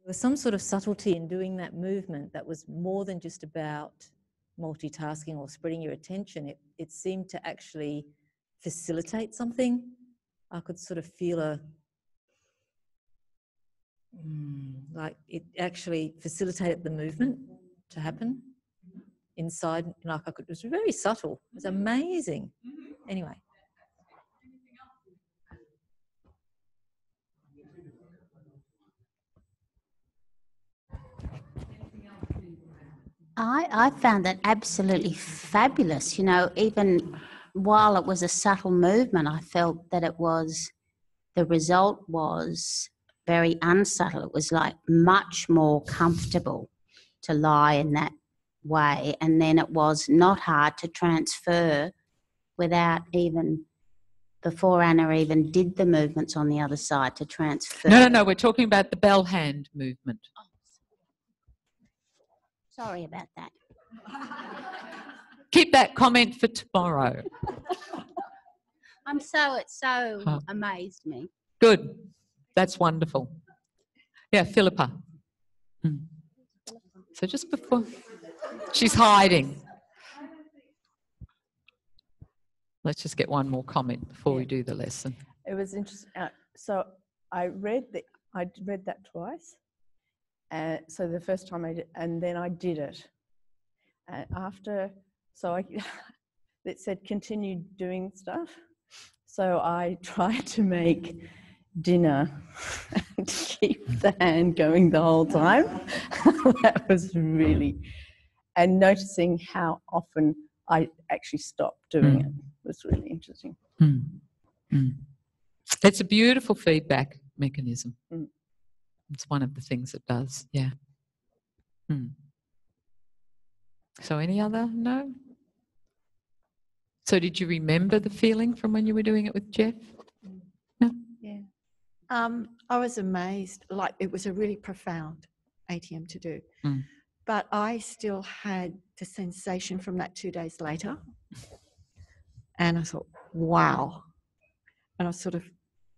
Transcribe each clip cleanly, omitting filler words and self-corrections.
There was some sort of subtlety in doing that movement that was more than just about multitasking or spreading your attention. It seemed to actually facilitate something. I could sort of feel like it actually facilitated the movement to happen inside. Like it was very subtle. It was amazing. Anyway. I found that absolutely fabulous. You know, even while it was a subtle movement, I felt that the result was very unsubtle. It was like much more comfortable to lie in that way. And then it was not hard to transfer without even, before Anna even did the movements on the other side, to transfer. No, we're talking about the bell hand movement. Sorry about that. Keep that comment for tomorrow. It so amazed me. Good. That's wonderful. Yeah, Philippa. So just before, she's hiding. Let's just get one more comment before we do the lesson. It was interesting. So I read that twice. So the first time I did, and then I did it. And it said continue doing stuff. So I tried to make dinner and keep the hand going the whole time. That was really, and noticing how often I actually stopped doing it was really interesting. It's a beautiful feedback mechanism. It's one of the things it does, yeah. So any other? No? So did you remember the feeling from when you were doing it with Jeff? No? Yeah. I was amazed. Like, it was a really profound ATM to do. But I still had the sensation from that 2 days later. And I thought, wow. And I was sort of a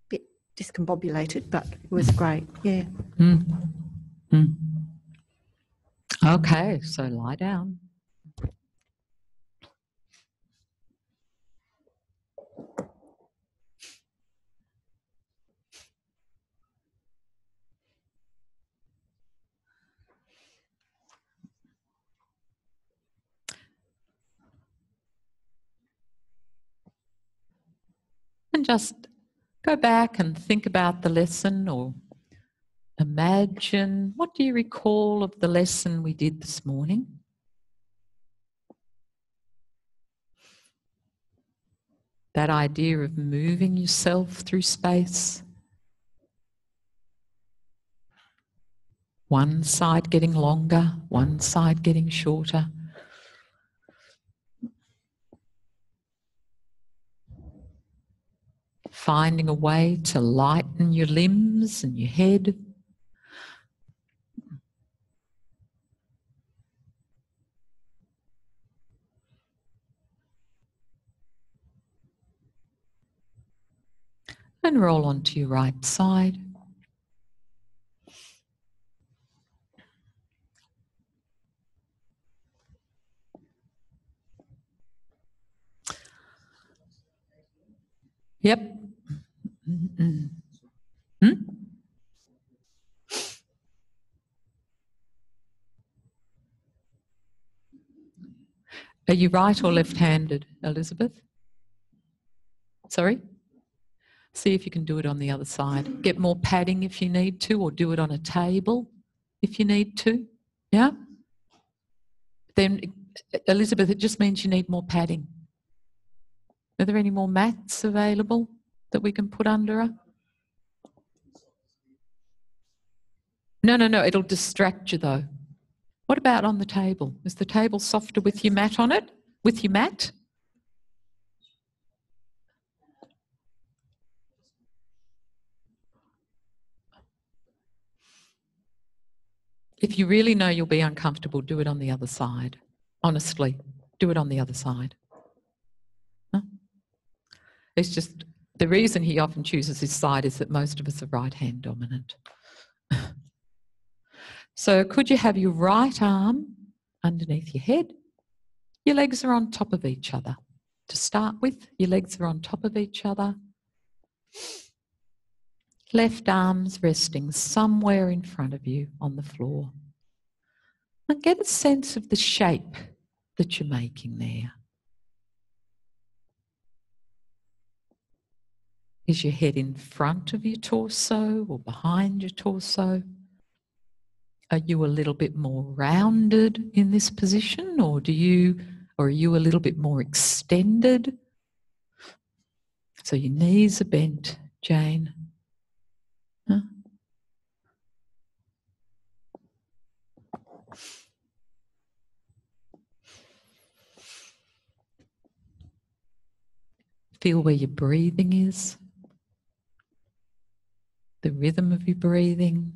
bit discombobulated, but it was great. Yeah. Okay, so lie down. And just go back and think about the lesson, or imagine, what do you recall of the lesson we did this morning? That idea of moving yourself through space. One side getting longer, one side getting shorter. Finding a way to lighten your limbs and your head. And roll onto your right side. Yep. Are you right or left-handed, Elizabeth? Sorry? See if you can do it on the other side. Get more padding if you need to, or do it on a table if you need to. Yeah? Then, Elizabeth, it just means you need more padding. Are there any more mats available that we can put under her? No, it'll distract you though. What about on the table? Is the table softer with your mat on it? With your mat? If you really know you'll be uncomfortable, do it on the other side. Honestly, do it on the other side. Huh? It's just, the reason he often chooses his side is that most of us are right-hand dominant. So could you have your right arm underneath your head? Your legs are on top of each other. To start with, your legs are on top of each other. Left arm's resting somewhere in front of you on the floor. And get a sense of the shape that you're making there. Is your head in front of your torso or behind your torso? Are you a little bit more rounded in this position, or are you a little bit more extended? So your knees are bent, Jane. Huh? Feel where your breathing is, the rhythm of your breathing.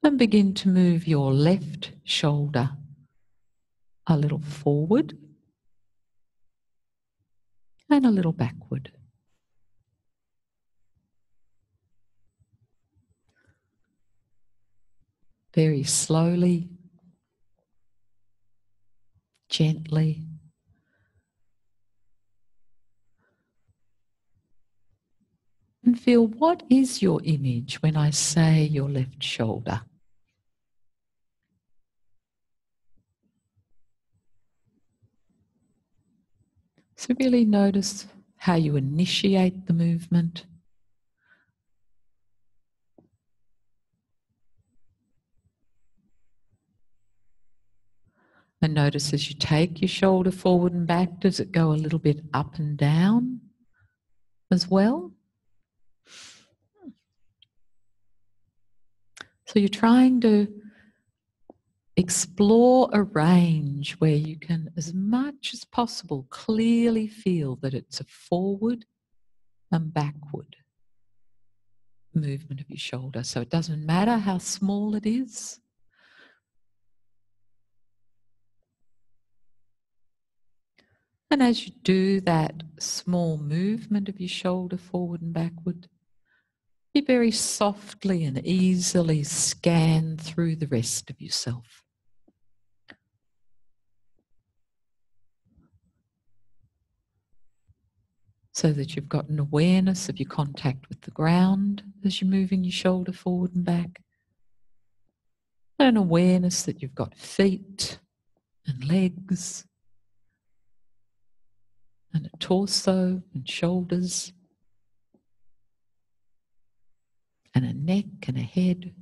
And begin to move your left shoulder a little forward and a little backward. Very slowly, gently. And feel, what is your image when I say your left shoulder? So really notice how you initiate the movement. And notice as you take your shoulder forward and back, does it go a little bit up and down as well? So you're trying to explore a range where you can, as much as possible, clearly feel that it's a forward and backward movement of your shoulder. So it doesn't matter how small it is. And as you do that small movement of your shoulder forward and backward, you very softly and easily scan through the rest of yourself. So that you've got an awareness of your contact with the ground as you're moving your shoulder forward and back. And an awareness that you've got feet and legs and a torso and shoulders and a neck and a head.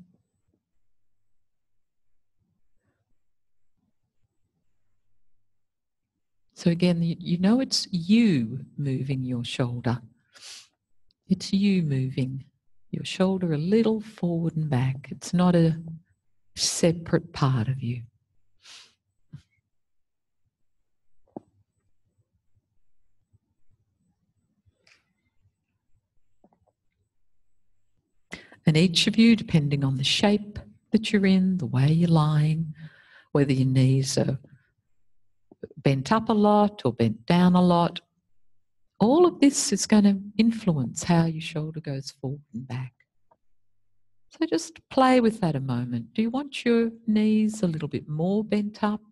So again, you know it's you moving your shoulder. It's you moving your shoulder a little forward and back. It's not a separate part of you. And each of you, depending on the shape that you're in, the way you're lying, whether your knees are bent up a lot or bent down a lot, all of this is going to influence how your shoulder goes forward and back. So just play with that a moment. Do you want your knees a little bit more bent up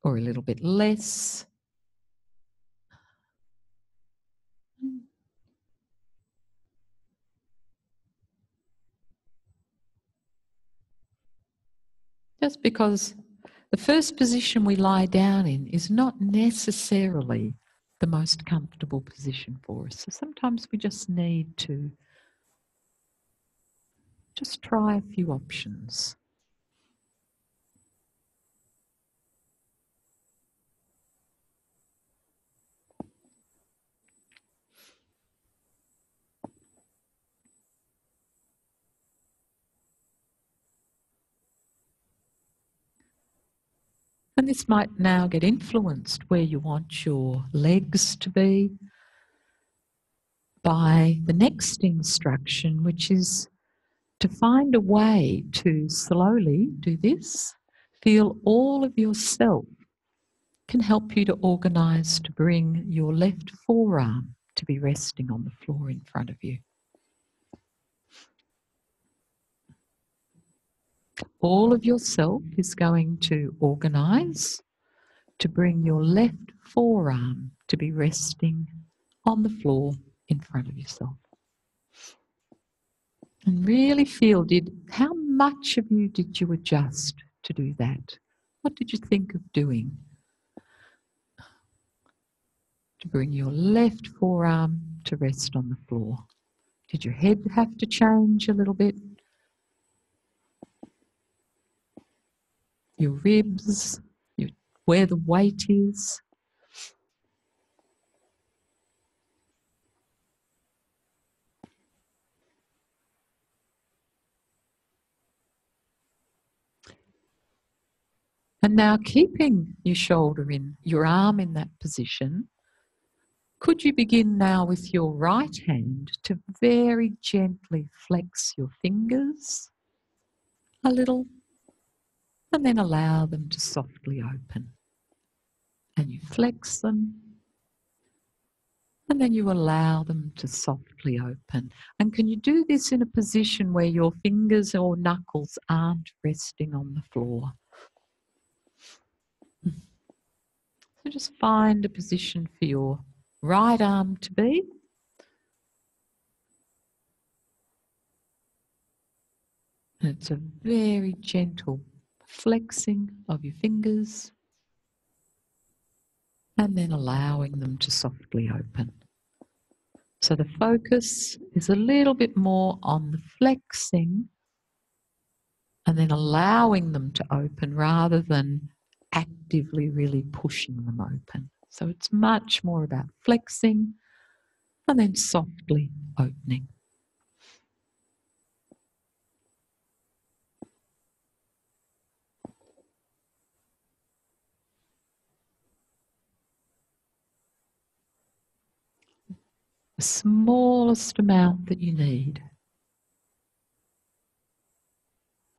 or a little bit less? Just because the first position we lie down in is not necessarily the most comfortable position for us. So sometimes we just need to just try a few options. And this might now get influenced where you want your legs to be by the next instruction, which is to find a way to slowly do this. Feel all of yourself can help you to organise to bring your left forearm to be resting on the floor in front of you. All of yourself is going to organise to bring your left forearm to be resting on the floor in front of yourself. And really feel, how much of you did you adjust to do that? What did you think of doing to bring your left forearm to rest on the floor? Did your head have to change a little bit? Your ribs, where the weight is? And now keeping your shoulder in, your arm in that position, could you begin now with your right hand to very gently flex your fingers a little and then allow them to softly open. And you flex them and then you allow them to softly open. And can you do this in a position where your fingers or knuckles aren't resting on the floor? So just find a position for your right arm to be. And it's a very gentle flexing of your fingers and then allowing them to softly open. So the focus is a little bit more on the flexing and then allowing them to open rather than actively really pushing them open. So it's much more about flexing and then softly opening. The smallest amount that you need,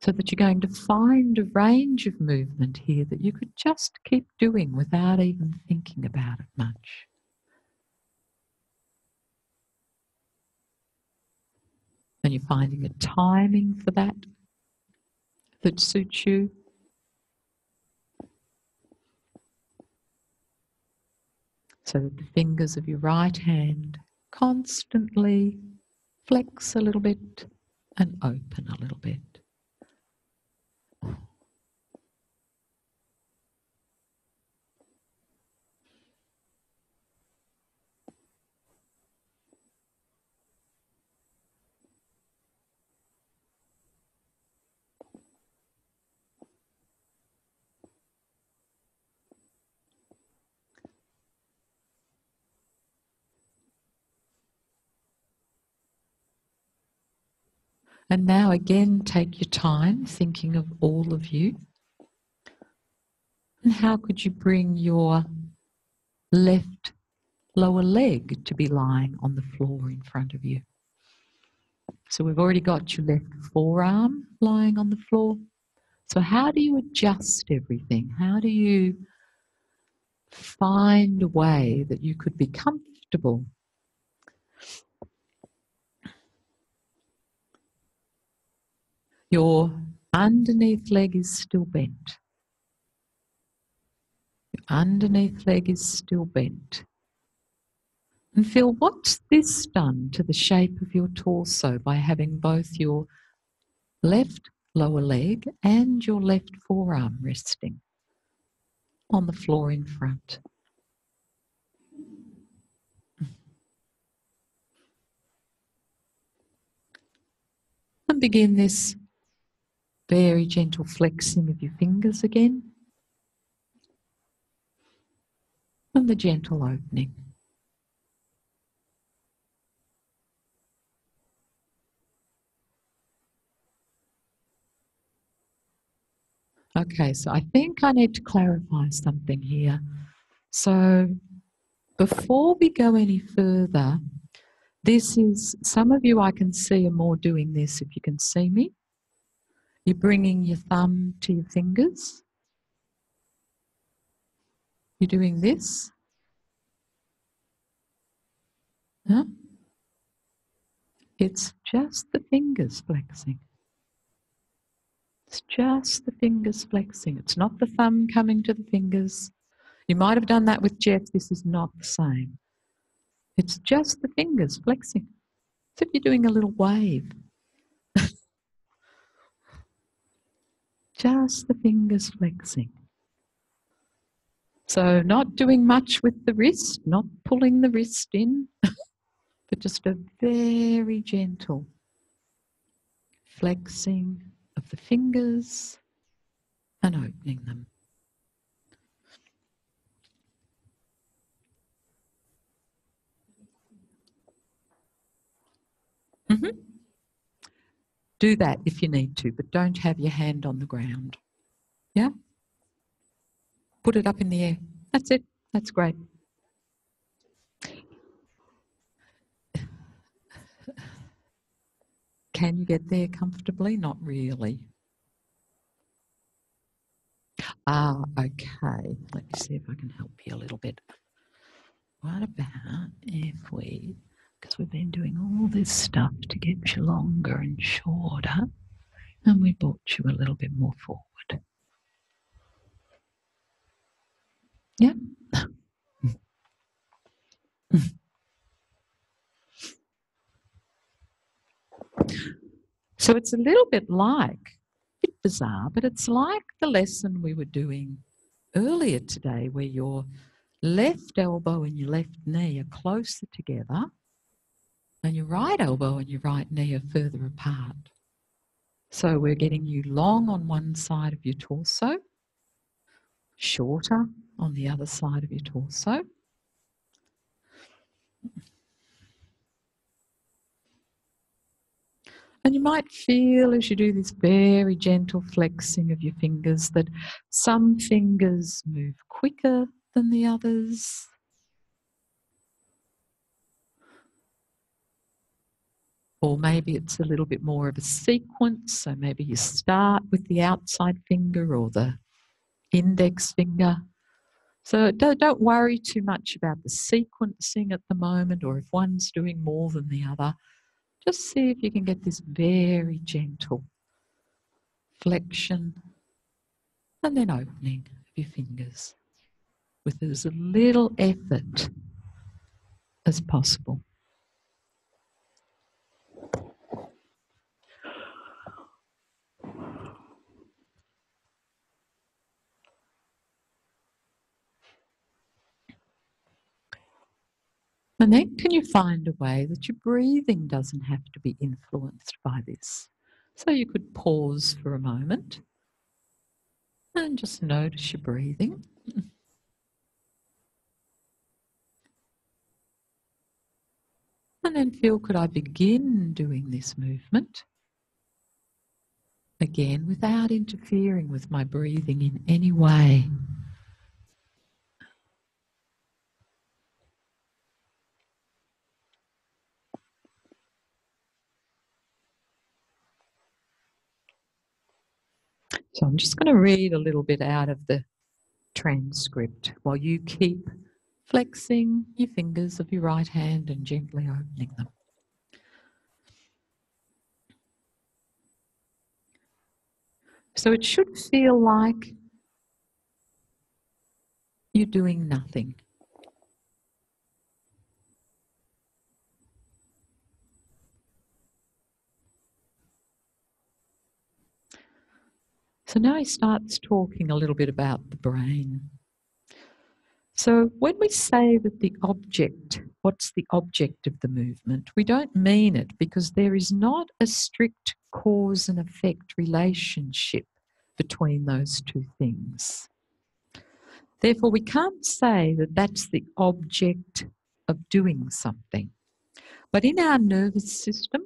so that you're going to find a range of movement here that you could just keep doing without even thinking about it much. And you're finding a timing for that suits you. So that the fingers of your right hand constantly flex a little bit and open a little bit. And now again, take your time thinking of all of you. And how could you bring your left lower leg to be lying on the floor in front of you? So we've already got your left forearm lying on the floor. So how do you adjust everything? How do you find a way that you could be comfortable? Your underneath leg is still bent. Your underneath leg is still bent. And feel what's this done to the shape of your torso by having both your left lower leg and your left forearm resting on the floor in front. And begin this very gentle flexing of your fingers again. And the gentle opening. Okay, so I think I need to clarify something here. So before we go any further, this is, some of you I can see are more doing this if you can see me. You're bringing your thumb to your fingers. You're doing this. Huh? It's just the fingers flexing. It's just the fingers flexing. It's not the thumb coming to the fingers. You might have done that with Jeff. This is not the same. It's just the fingers flexing. As if you're doing a little wave. Just the fingers flexing. So not doing much with the wrist, not pulling the wrist in, but just a very gentle flexing of the fingers and opening them. Do that if you need to, but don't have your hand on the ground. Yeah? Put it up in the air. That's it. That's great. Can you get there comfortably? Not really. Okay. Let me see if I can help you a little bit. What about if we, because we've been doing all this stuff to get you longer and shorter, and we brought you a little bit more forward. Yeah? So it's a little bit like, a bit bizarre, but it's like the lesson we were doing earlier today where your left elbow and your left knee are closer together and your right elbow and your right knee are further apart. So we're getting you long on one side of your torso, shorter on the other side of your torso. And you might feel as you do this very gentle flexing of your fingers that some fingers move quicker than the others. Or maybe it's a little bit more of a sequence. So maybe you start with the outside finger or the index finger. So don't worry too much about the sequencing at the moment or if one's doing more than the other. Just see if you can get this very gentle flexion and then opening of your fingers with as little effort as possible. And then can you find a way that your breathing doesn't have to be influenced by this? So you could pause for a moment and just notice your breathing. And then feel, could I begin doing this movement? Again, without interfering with my breathing in any way. So I'm just going to read a little bit out of the transcript while you keep flexing your fingers of your right hand and gently opening them. So it should feel like you're doing nothing. So now he starts talking a little bit about the brain. So when we say that the object, what's the object of the movement, we don't mean it because there is not a strict cause and effect relationship between those two things. Therefore, we can't say that that's the object of doing something. But in our nervous system,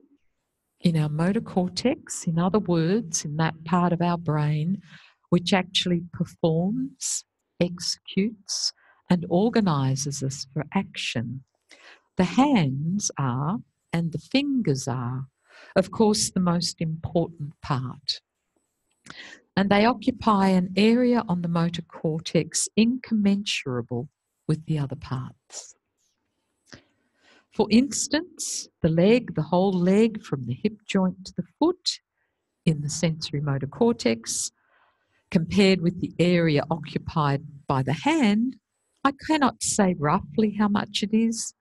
in our motor cortex, in other words, in that part of our brain which actually performs, executes, and organises us for action, the hands are, and the fingers are, of course, the most important part. and they occupy an area on the motor cortex incommensurable with the other parts. For instance, the whole leg from the hip joint to the foot in the sensory motor cortex, compared with the area occupied by the hand, I cannot say roughly how much it is,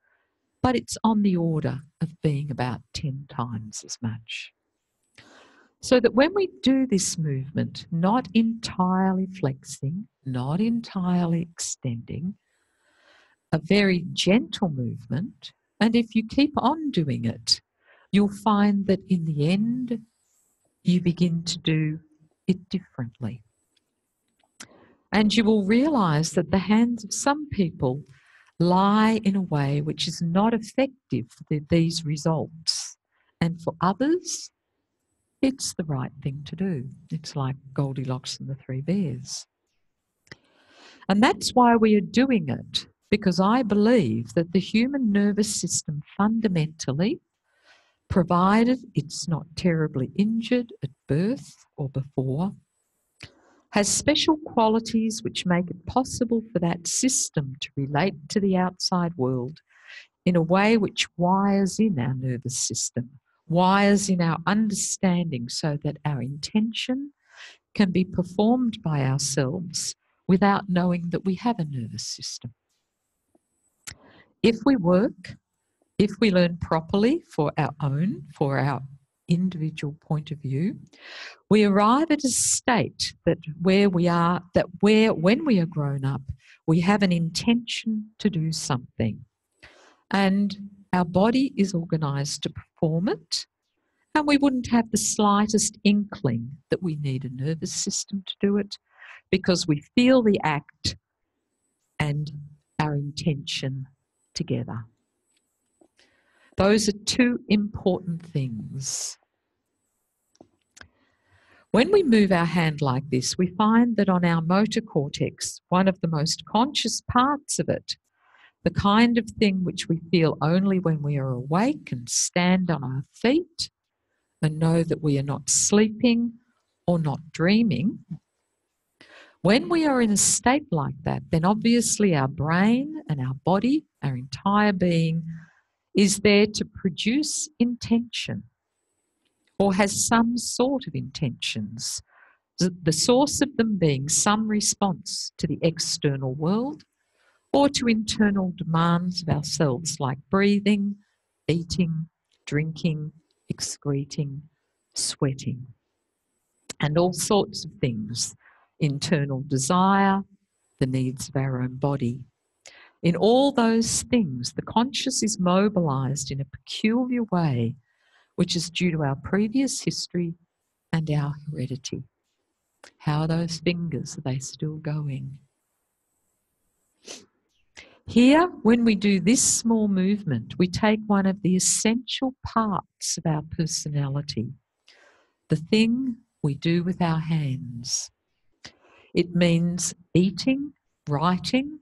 but it's on the order of being about 10 times as much. So that when we do this movement, not entirely flexing, not entirely extending, a very gentle movement, and if you keep on doing it, you'll find that in the end, you begin to do it differently. And you will realise that the hands of some people lie in a way which is not effective for these results. And for others, it's the right thing to do. It's like Goldilocks and the Three Bears. And that's why we are doing it, because I believe that the human nervous system fundamentally, provided it's not terribly injured at birth or before, has special qualities which make it possible for that system to relate to the outside world in a way which wires in our nervous system, wires in our understanding so that our intention can be performed by ourselves without knowing that we have a nervous system. If we work, if we learn properly for our individual point of view, we arrive at a state when we are grown up, we have an intention to do something. And our body is organised to perform it, and we wouldn't have the slightest inkling that we need a nervous system to do it, because we feel the act and our intention together. Those are two important things. When we move our hand like this, we find that on our motor cortex, one of the most conscious parts of it, the kind of thing which we feel only when we are awake and stand on our feet and know that we are not sleeping or not dreaming, when we are in a state like that, then obviously our brain and our body, our entire being, is there to produce intention, or has some sort of intentions, the source of them being some response to the external world or to internal demands of ourselves like breathing, eating, drinking, excreting, sweating, and all sorts of things, internal desire, the needs of our own body. In all those things, the conscious is mobilised in a peculiar way, which is due to our previous history and our heredity. How are those fingers? Are they still going? Here, when we do this small movement, we take one of the essential parts of our personality, the thing we do with our hands. It means eating, writing,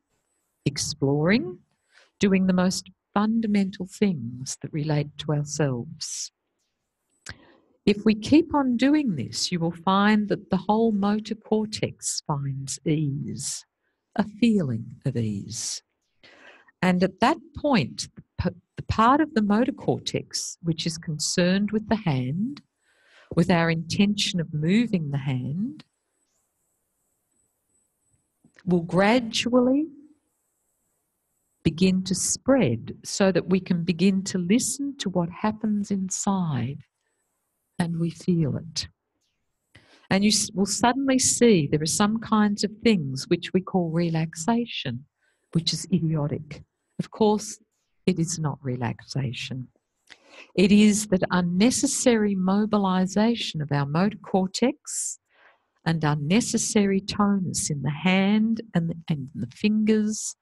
exploring, doing the most fundamental things that relate to ourselves. If we keep on doing this, you will find that the whole motor cortex finds ease, a feeling of ease. And at that point, the part of the motor cortex which is concerned with the hand, with our intention of moving the hand, will gradually begin to spread so that we can begin to listen to what happens inside and we feel it. And you will suddenly see there are some kinds of things which we call relaxation, which is idiotic. Of course, it is not relaxation. It is that unnecessary mobilisation of our motor cortex and unnecessary tonus in the hand and the fingers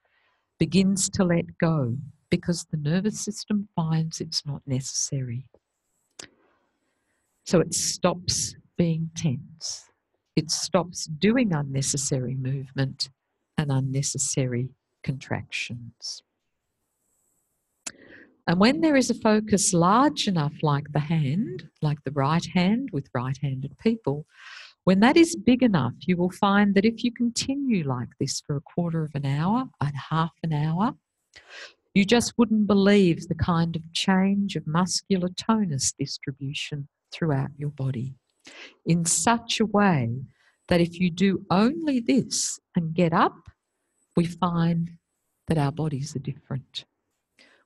begins to let go because the nervous system finds it's not necessary. So it stops being tense. It stops doing unnecessary movement and unnecessary contractions. And when there is a focus large enough like the hand, like the right hand with right-handed people, When that is big enough, you will find that if you continue like this for a quarter of an hour and half an hour, you just wouldn't believe the kind of change of muscular tonus distribution throughout your body in such a way that if you do only this and get up, we find that our bodies are different.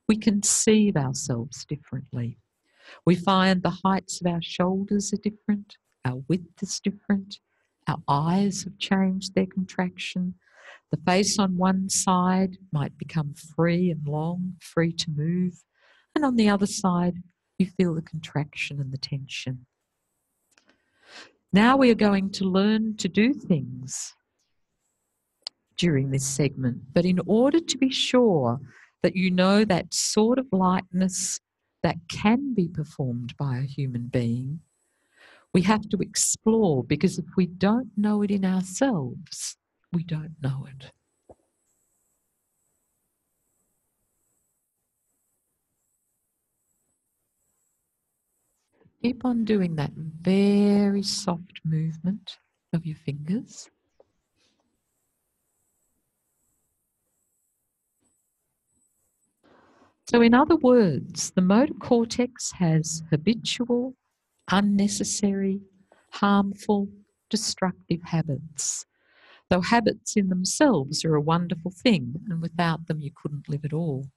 We conceive ourselves differently. We find the heights of our shoulders are different, our width is different, our eyes have changed their contraction. The face on one side might become free and long, free to move, and on the other side, you feel the contraction and the tension. Now we are going to learn to do things during this segment, but in order to be sure that you know that sort of lightness that can be performed by a human being, we have to explore, because if we don't know it in ourselves, we don't know it. Keep on doing that very soft movement of your fingers. So in other words, the motor cortex has habitual, unnecessary, harmful, destructive habits. Though habits in themselves are a wonderful thing, and without them you couldn't live at all.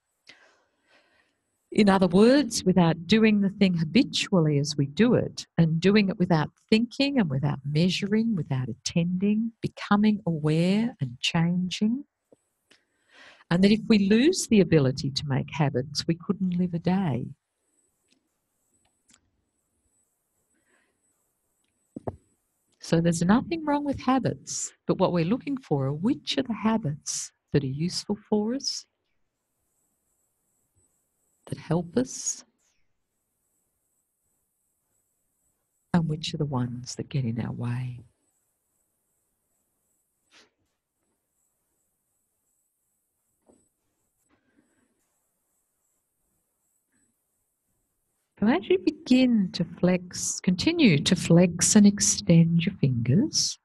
In other words, without doing the thing habitually as we do it, and doing it without thinking and without measuring, without attending, becoming aware and changing, and that if we lose the ability to make habits, we couldn't live a day. So there's nothing wrong with habits, but what we're looking for are which are the habits that are useful for us, that help us, and which are the ones that get in our way. So as you begin to flex, continue to flex and extend your fingers,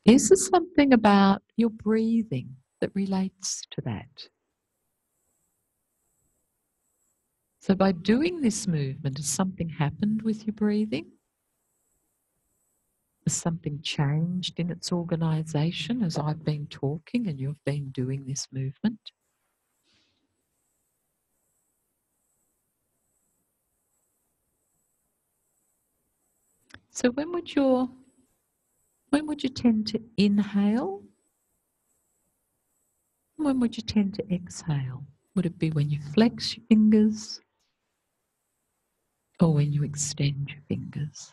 is there something about your breathing that relates to that? So by doing this movement, has something happened with your breathing? Has something changed in its organisation as I've been talking and you've been doing this movement? So when would you tend to inhale? When would you tend to exhale? Would it be when you flex your fingers or when you extend your fingers?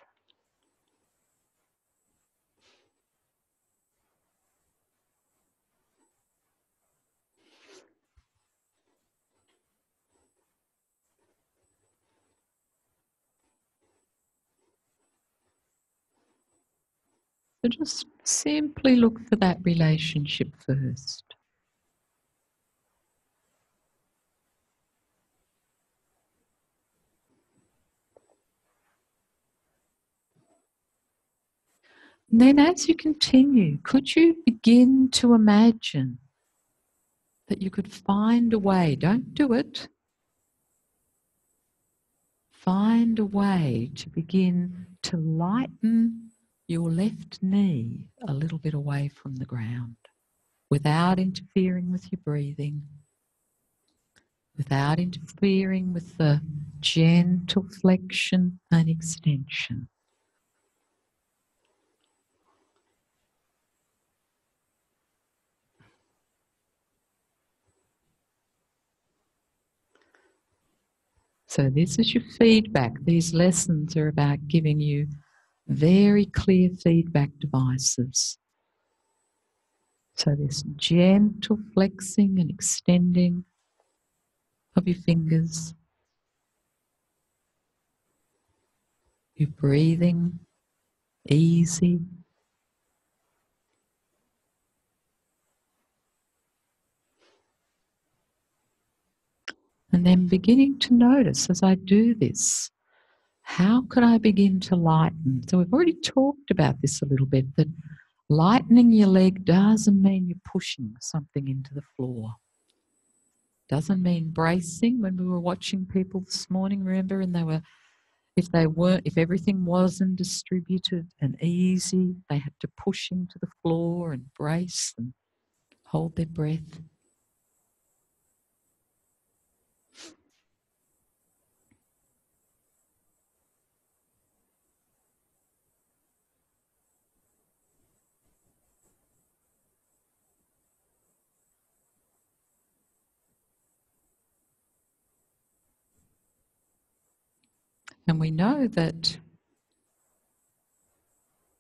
So just simply look for that relationship first. And then as you continue, could you begin to imagine that you could find a way, don't do it, find a way to begin to lighten your left knee a little bit away from the ground without interfering with your breathing, without interfering with the gentle flexion and extension. So this is your feedback. These lessons are about giving you very clear feedback devices. So this gentle flexing and extending of your fingers, your breathing, easy. And then beginning to notice as I do this, how could I begin to lighten? So we've already talked about this a little bit, that lightening your leg doesn't mean you're pushing something into the floor. Doesn't mean bracing. When we were watching people this morning, remember, and if everything wasn't distributed and easy, they had to push into the floor and brace and hold their breath. And we know that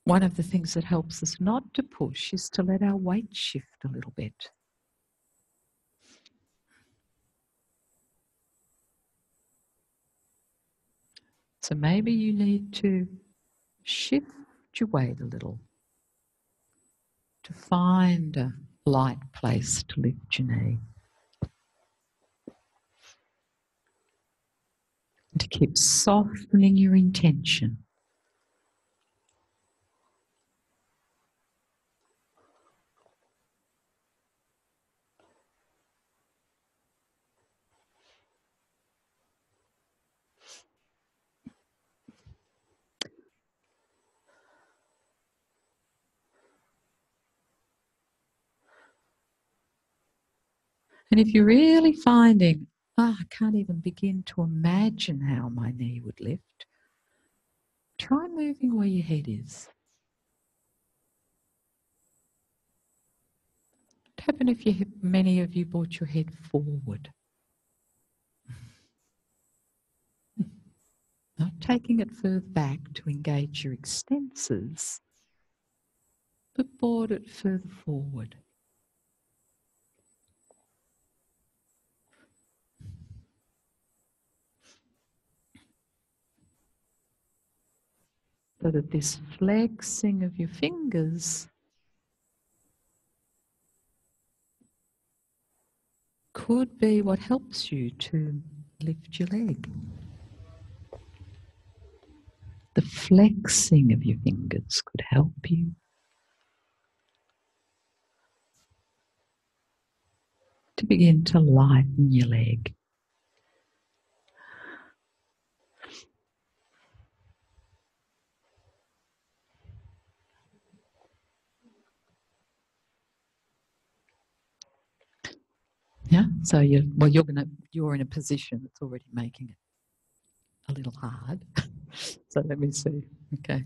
one of the things that helps us not to push is to let our weight shift a little bit. So maybe you need to shift your weight a little to find a light place to lift your knee. And to keep softening your intention. And if you're really finding, I can't even begin to imagine how my knee would lift, try moving where your head is. What happened if many of you brought your head forward? Not taking it further back to engage your extensors, but brought it further forward. So that this flexing of your fingers could be what helps you to lift your leg. The flexing of your fingers could help you to begin to lighten your leg. Yeah, so you're in a position that's already making it a little hard. So let me see. Okay.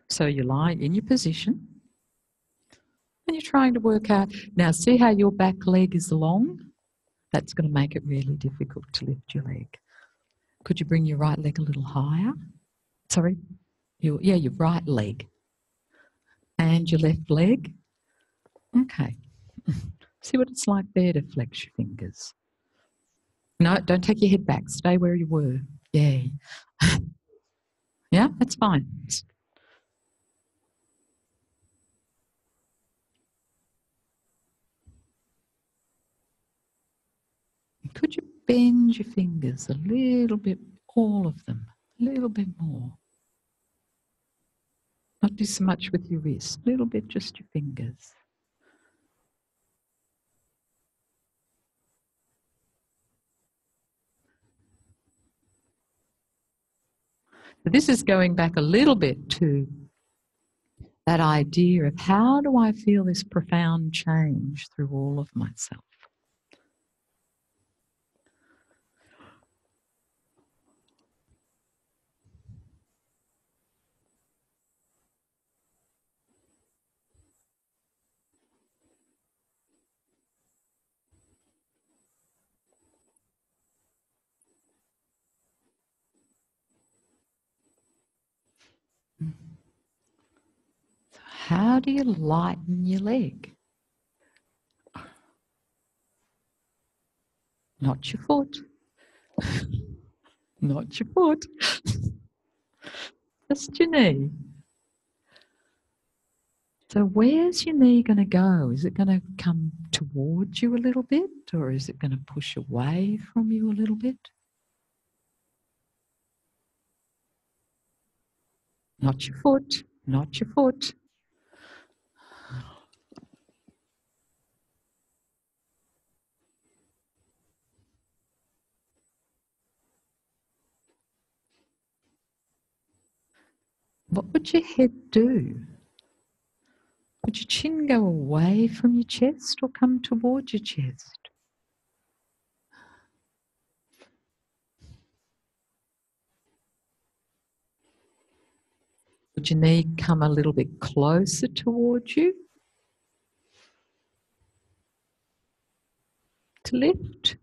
So you lie in your position and you're trying to work out. Now see how your back leg is long? That's going to make it really difficult to lift your leg. Could you bring your right leg a little higher? Sorry? Your right leg. And your left leg. Okay. See what it's like there to flex your fingers. No, don't take your head back. Stay where you were. Yeah. Yeah, that's fine. Could you bend your fingers a little bit, all of them, a little bit more? Not do so much with your wrist, a little bit just your fingers. This is going back a little bit to that idea of how do I feel this profound change through all of myself? So how do you lighten your leg? Not your foot. Not your foot. Just your knee. So where's your knee going to go? Is it going to come towards you a little bit, or is it going to push away from you a little bit? Not your foot, not your foot. What would your head do? Would your chin go away from your chest or come towards your chest? Would your knee come a little bit closer towards you to lift?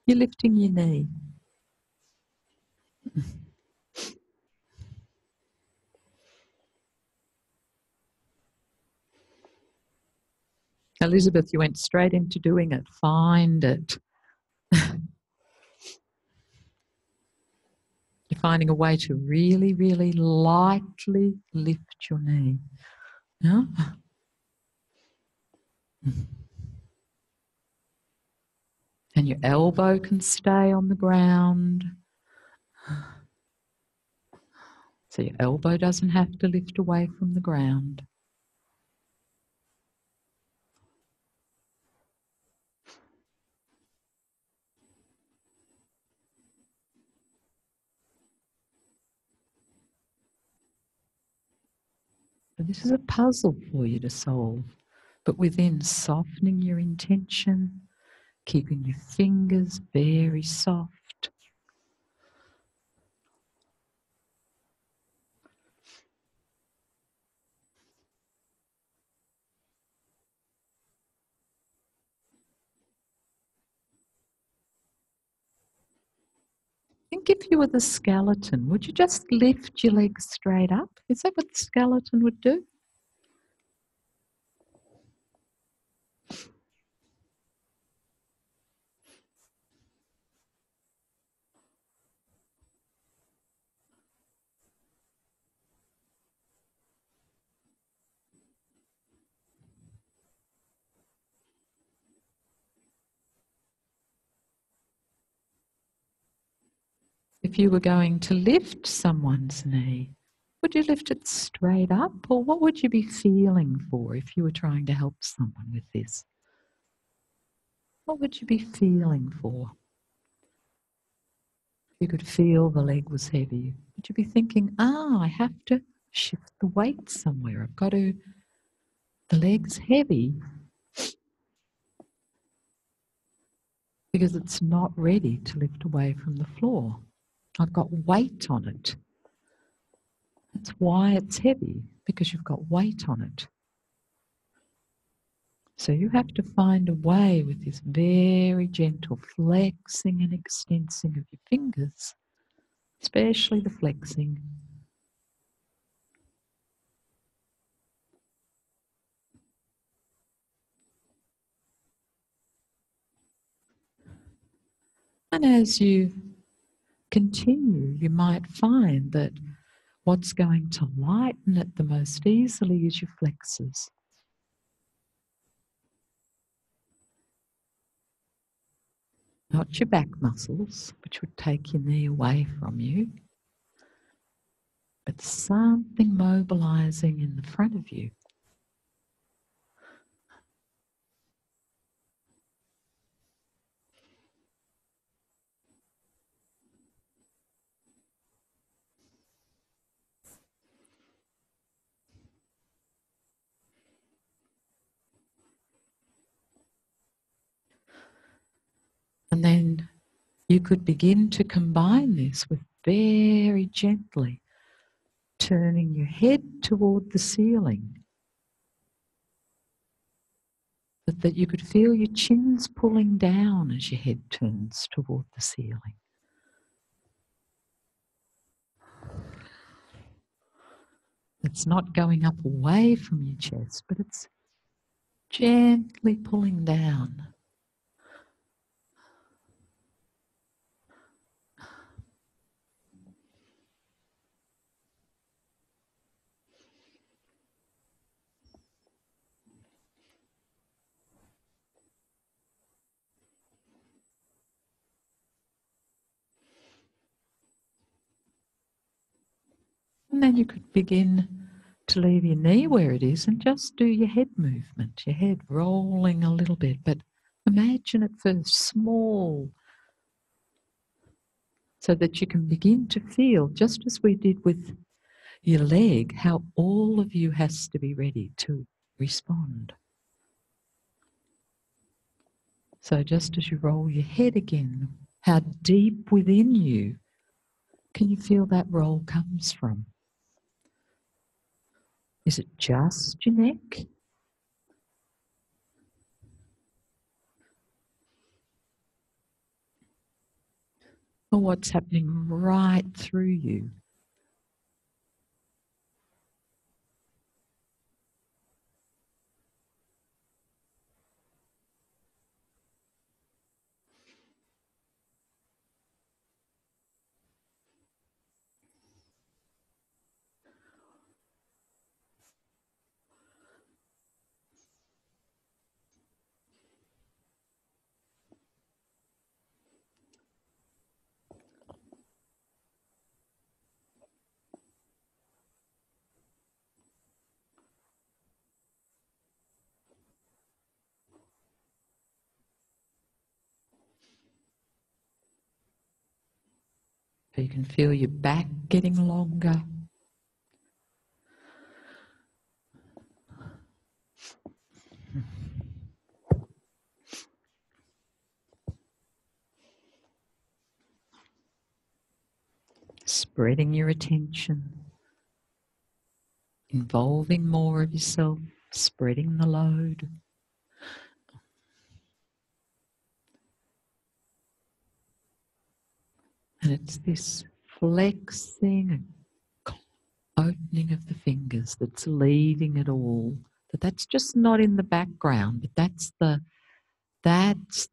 You're lifting your knee. Elizabeth, you went straight into doing it. Find it. You're finding a way to really, really lightly lift your knee. Yeah? And your elbow can stay on the ground. So your elbow doesn't have to lift away from the ground. So this is a puzzle for you to solve, but within softening your intention, keeping your fingers very soft. Think if you were the skeleton, would you just lift your legs straight up? Is that what the skeleton would do? If you were going to lift someone's knee, would you lift it straight up, or what would you be feeling for if you were trying to help someone with this? What would you be feeling for? You could feel the leg was heavy. Would you be thinking, I have to shift the weight somewhere. I've got to, the leg's heavy because it's not ready to lift away from the floor. I've got weight on it. That's why it's heavy, because you've got weight on it. So you have to find a way with this very gentle flexing and extensing of your fingers, especially the flexing. And as you continue, you might find that what's going to lighten it the most easily is your flexors. Not your back muscles, which would take your knee away from you, but something mobilizing in the front of you. And then you could begin to combine this with very gently turning your head toward the ceiling, that you could feel your chins pulling down as your head turns toward the ceiling. It's not going up away from your chest, but it's gently pulling down. And then you could begin to leave your knee where it is and just do your head movement, your head rolling a little bit. But imagine it first small, so that you can begin to feel, just as we did with your leg, how all of you has to be ready to respond. So just as you roll your head again, how deep within you can you feel that roll comes from? Is it just your neck? Or what's happening right through you? So you can feel your back getting longer. Spreading your attention, involving more of yourself, spreading the load. And it's this flexing and opening of the fingers that's leading it all. That's just not in the background, but that's the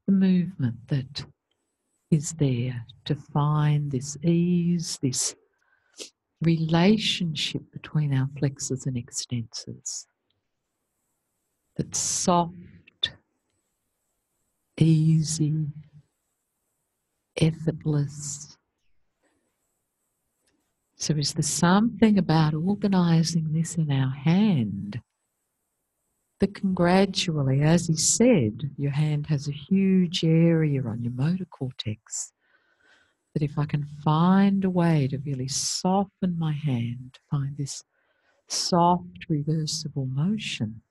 movement that is there to find this ease, this relationship between our flexors and extensors. That's soft, easy, effortless. So is there something about organising this in our hand that can gradually, as he said, your hand has a huge area on your motor cortex, that if I can find a way to really soften my hand, find this soft reversible motion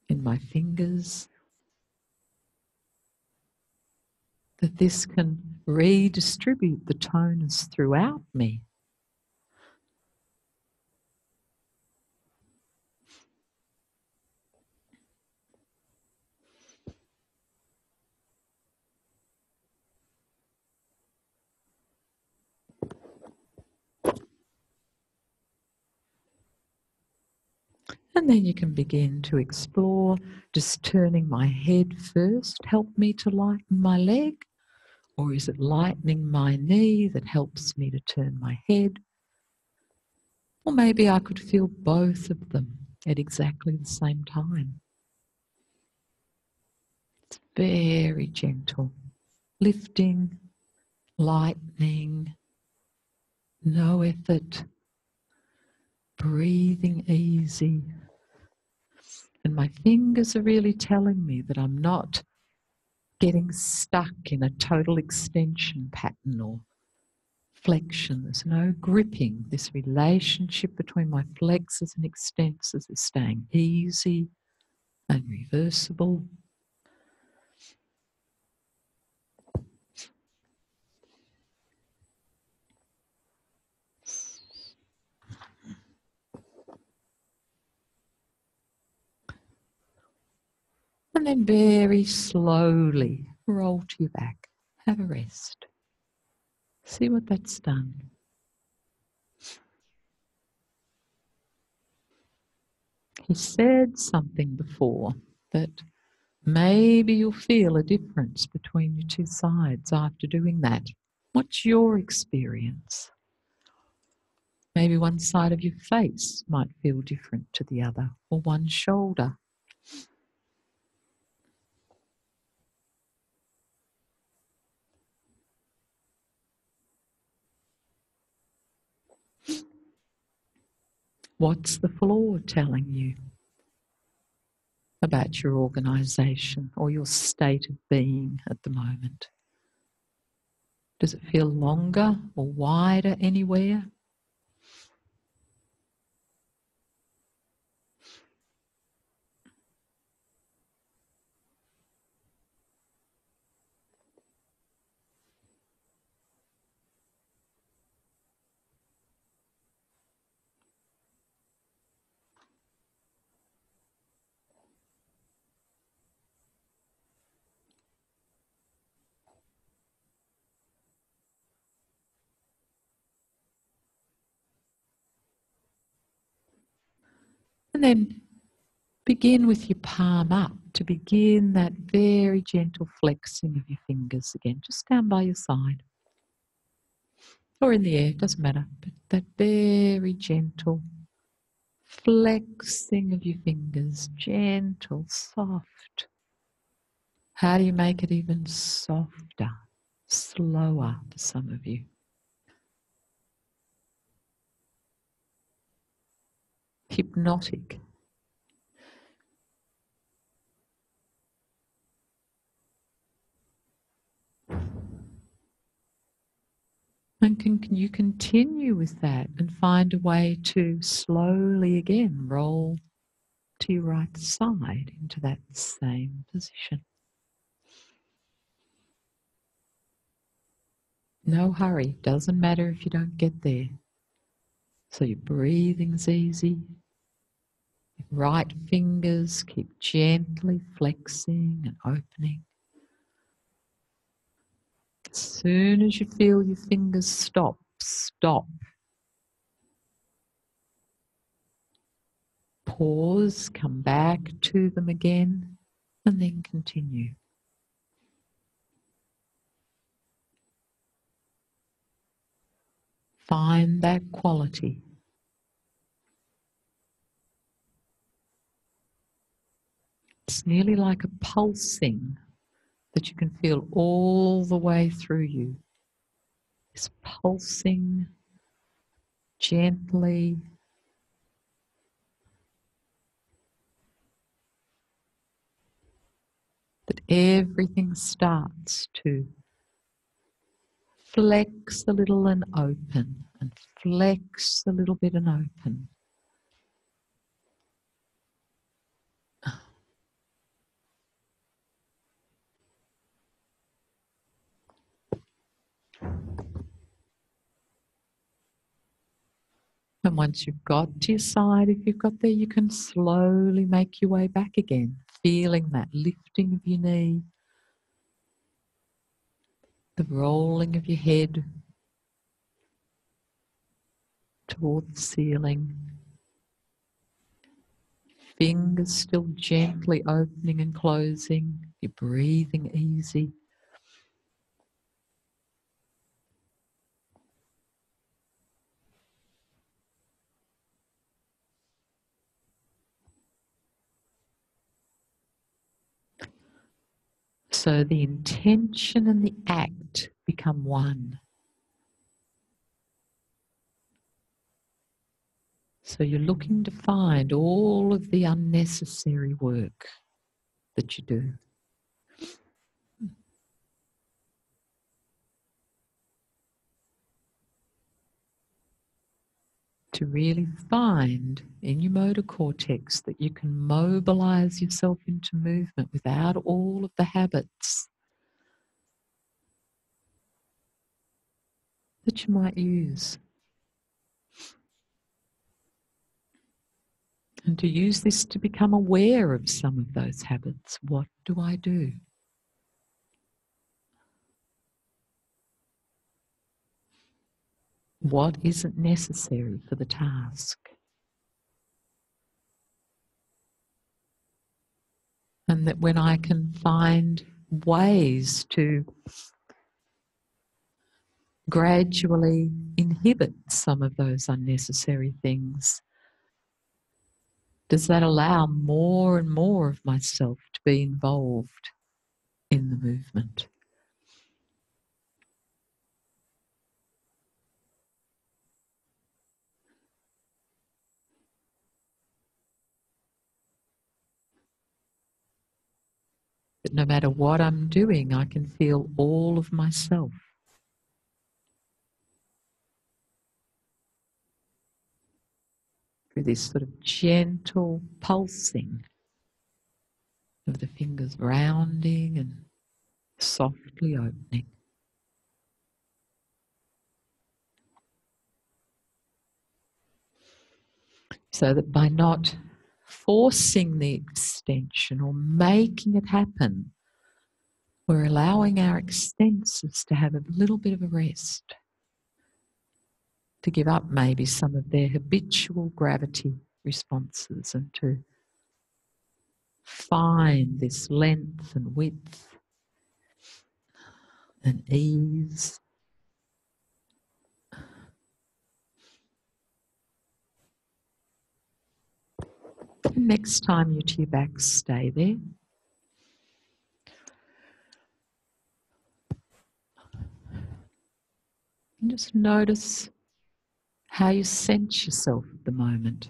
in my fingers, that this can redistribute the tonus throughout me. And then you can begin to explore, just turning my head first help me to lighten my leg, or is it lightening my knee that helps me to turn my head? Or maybe I could feel both of them at exactly the same time. It's very gentle, lifting, lightening, no effort, breathing easy. And my fingers are really telling me that I'm not getting stuck in a total extension pattern or flexion. There's no gripping. This relationship between my flexors and extensors is staying easy and reversible. And then very slowly roll to your back. Have a rest. See what that's done. He said something before that maybe you'll feel a difference between your two sides after doing that. What's your experience? Maybe one side of your face might feel different to the other, or one shoulder. What's the floor telling you about your organisation or your state of being at the moment? Does it feel longer or wider anywhere? And then begin with your palm up to begin that very gentle flexing of your fingers again, just down by your side. Or in the air, doesn't matter. But that very gentle flexing of your fingers, gentle, soft. How do you make it even softer, slower for some of you? Hypnotic. And can you continue with that and find a way to slowly again roll to your right side into that same position? No hurry, doesn't matter if you don't get there. So your breathing's easy. Right fingers keep gently flexing and opening. As soon as you feel your fingers stop, stop. Pause, come back to them again, and then continue. Find that quality. It's nearly like a pulsing that you can feel all the way through you. It's pulsing gently. That everything starts to flex a little and open, and flex a little bit and open. And once you've got to your side, if you've got there, you can slowly make your way back again, feeling that lifting of your knee, the rolling of your head toward the ceiling, fingers still gently opening and closing, your breathing easy. So the intention and the act become one. So you're looking to find all of the unnecessary work that you do. To really find in your motor cortex that you can mobilize yourself into movement without all of the habits that you might use. And to use this to become aware of some of those habits. What do I do? What isn't necessary for the task? And that when I can find ways to gradually inhibit some of those unnecessary things, does that allow more and more of myself to be involved in the movement? But no matter what I'm doing, I can feel all of myself. Through this sort of gentle pulsing of the fingers rounding and softly opening. So that by not forcing the extension or making it happen, we're allowing our extensors to have a little bit of a rest, to give up maybe some of their habitual gravity responses and to find this length and width and ease. And next time you're to your back, stay there. And just notice how you sense yourself at the moment.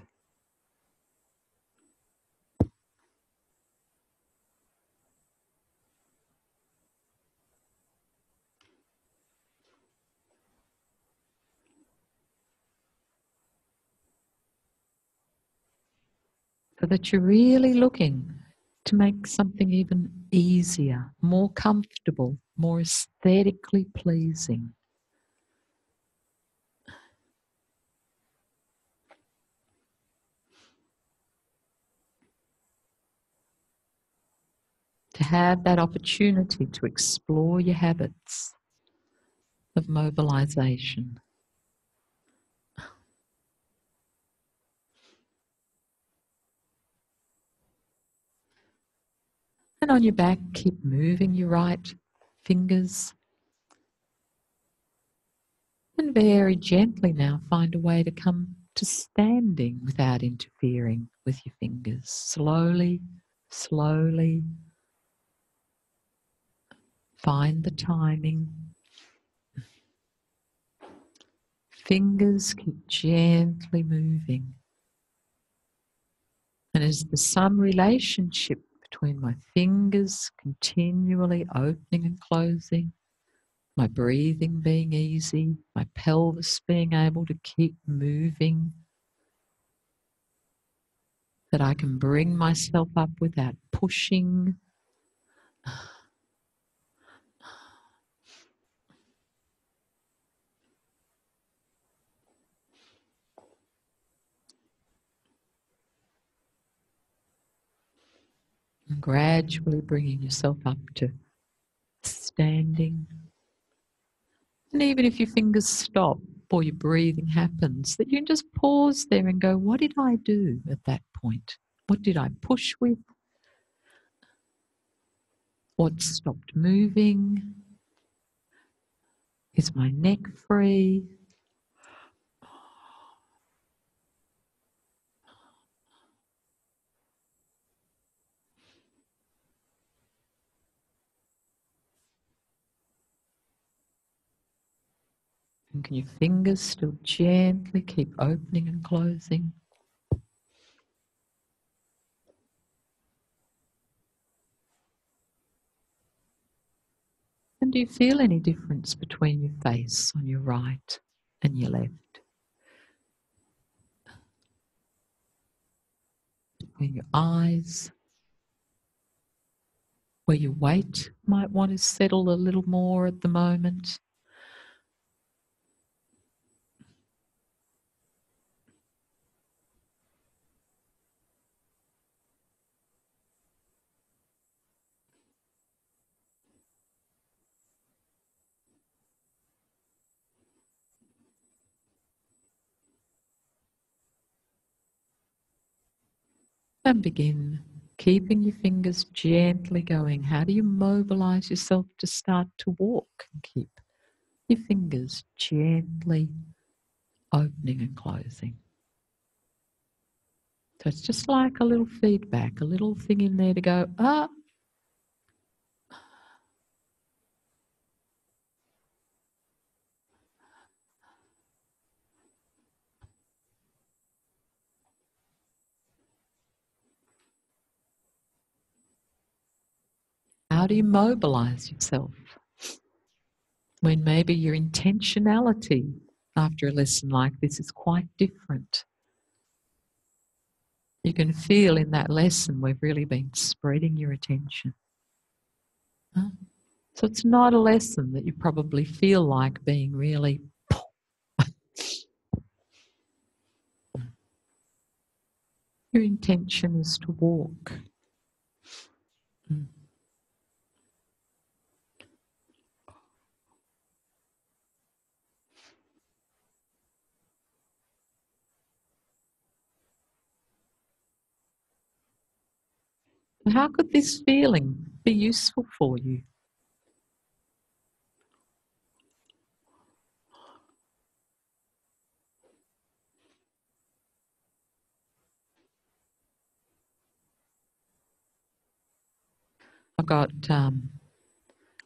So that you're really looking to make something even easier, more comfortable, more aesthetically pleasing. To have that opportunity to explore your habits of mobilization. And on your back, keep moving your right fingers. And very gently now find a way to come to standing without interfering with your fingers. Slowly, slowly. Find the timing. Fingers keep gently moving. And as there's some relationship between my fingers continually opening and closing, my breathing being easy, my pelvis being able to keep moving, that I can bring myself up without pushing. And gradually bringing yourself up to standing. And even if your fingers stop or your breathing happens, that you can just pause there and go, what did I do at that point? What did I push with? What stopped moving? Is my neck free? And can your fingers still gently keep opening and closing? And do you feel any difference between your face on your right and your left? Between your eyes? Where your weight might want to settle a little more at the moment? And begin keeping your fingers gently going. How do you mobilize yourself to start to walk? And keep your fingers gently opening and closing. So it's just like a little feedback, a little thing in there to go, ah. How do you mobilize yourself when maybe your intentionality after a lesson like this is quite different? You can feel in that lesson we've really been spreading your attention. Huh? So it's not a lesson that you probably feel like being really your intention is to walk. How could this feeling be useful for you? I've got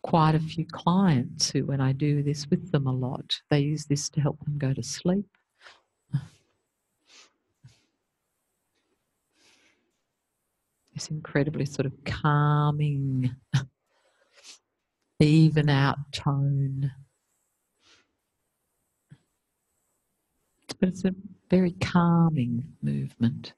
quite a few clients who, when I do this with them a lot, they use this to help them go to sleep. This incredibly sort of calming, even out tone. But it's a very calming movement.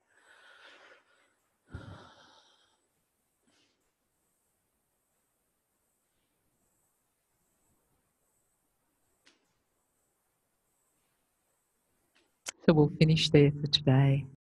So we'll finish there for today.